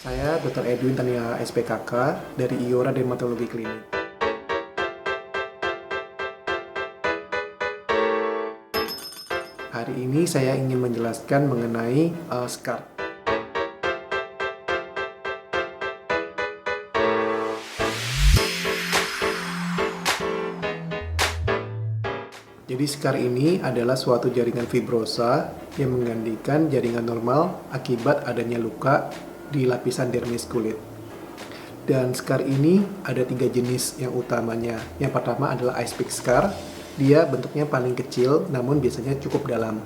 Saya Dr. Edwin Tania SPKK dari Iora Dermatologi Klinik. Hari ini saya ingin menjelaskan mengenai scar. Jadi scar ini adalah suatu jaringan fibrosa yang menggantikan jaringan normal akibat adanya luka di lapisan dermis kulit. Dan scar ini ada 3 jenis yang utamanya. Yang pertama adalah ice pick scar. Dia bentuknya paling kecil namun biasanya cukup dalam.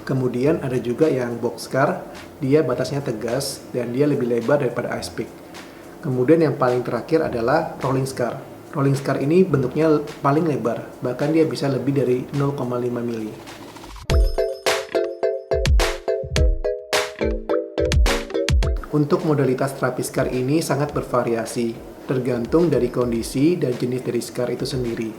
Kemudian ada juga yang box scar. Dia batasnya tegas dan dia lebih lebar daripada ice pick. Kemudian yang paling terakhir adalah rolling scar. Rolling scar ini bentuknya paling lebar, bahkan dia bisa lebih dari 0,5 mili. Untuk modalitas terapi scar ini sangat bervariasi, tergantung dari kondisi dan jenis dari scar itu sendiri.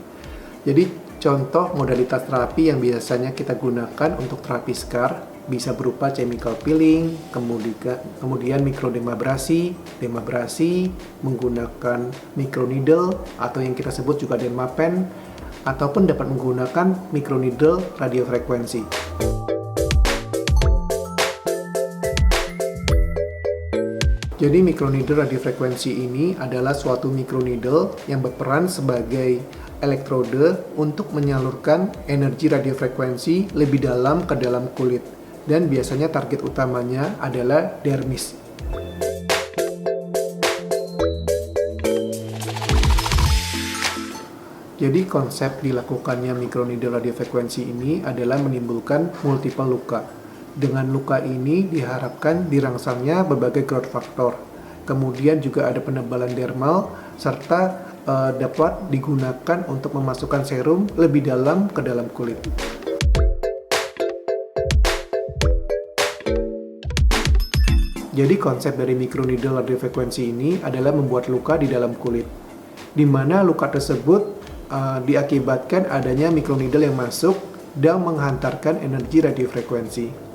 Jadi contoh modalitas terapi yang biasanya kita gunakan untuk terapi scar bisa berupa chemical peeling, kemudian mikrodermabrasi, dermabrasi, menggunakan microneedle atau yang kita sebut juga dermapen, ataupun dapat menggunakan microneedle radiofrekuensi. Jadi microneedle radiofrekuensi ini adalah suatu microneedle yang berperan sebagai elektrode untuk menyalurkan energi radiofrekuensi lebih dalam ke dalam kulit. Dan biasanya target utamanya adalah dermis. Jadi konsep dilakukannya microneedle radiofrekuensi ini adalah menimbulkan multiple luka. Dengan luka ini diharapkan dirangsangnya berbagai growth factor. Kemudian juga ada penebalan dermal serta dapat digunakan untuk memasukkan serum lebih dalam ke dalam kulit. Jadi konsep dari microneedle radiofrekuensi ini adalah membuat luka di dalam kulit, di mana luka tersebut diakibatkan adanya microneedle yang masuk dan menghantarkan energi radiofrekuensi.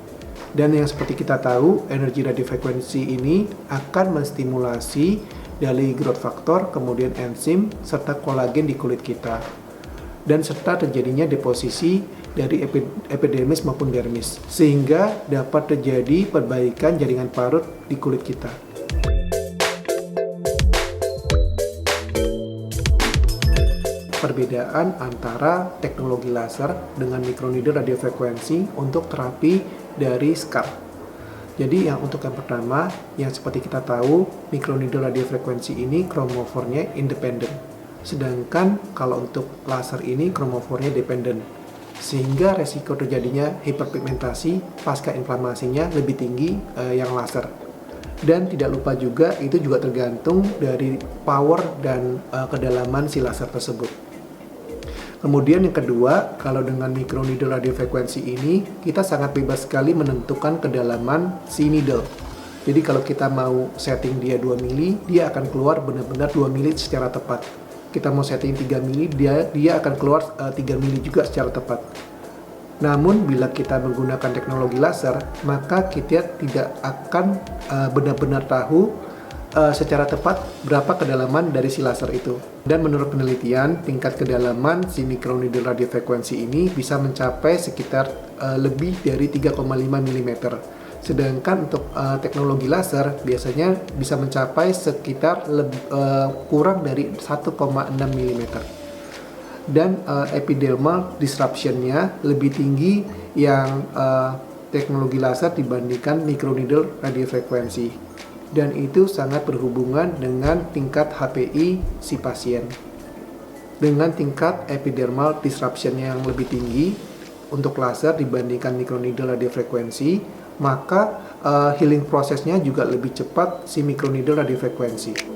Dan yang seperti kita tahu, energi radiofrekuensi ini akan menstimulasi dari growth factor, kemudian enzim, serta kolagen di kulit kita. Dan serta terjadinya deposisi dari epidermis maupun dermis, sehingga dapat terjadi perbaikan jaringan parut di kulit kita. Perbedaan antara teknologi laser dengan microneedle radiofrekuensi untuk terapi dari scar. Jadi untuk yang pertama, yang seperti kita tahu, microneedle radiofrekuensi ini kromofornya independen. Sedangkan kalau untuk laser ini kromofornya dependen. Sehingga resiko terjadinya hiperpigmentasi pasca inflamasinya lebih tinggi yang laser. Dan tidak lupa juga itu juga tergantung dari power dan kedalaman si laser tersebut. Kemudian yang kedua, kalau dengan microneedle radiofrekuensi ini kita sangat bebas sekali menentukan kedalaman si needle. Jadi kalau kita mau setting dia 2 mili, dia akan keluar benar-benar 2 mili secara tepat. Kita mau setting 3 mili, dia akan keluar 3 mili juga secara tepat. Namun bila kita menggunakan teknologi laser, maka kita tidak akan benar-benar tahu secara tepat berapa kedalaman dari si laser itu. Dan menurut penelitian, tingkat kedalaman si microneedle radiofrekuensi ini bisa mencapai sekitar lebih dari 3,5 mm. Sedangkan untuk teknologi laser biasanya bisa mencapai sekitar kurang dari 1,6 mm. Dan epidermal disruption-nya lebih tinggi yang teknologi laser dibandingkan microneedle radiofrekuensi. Dan itu sangat berhubungan dengan tingkat HPI si pasien. Dengan tingkat epidermal disruption yang lebih tinggi untuk laser dibandingkan microneedle radiofrekuensi, maka healing prosesnya juga lebih cepat si microneedle radiofrekuensi.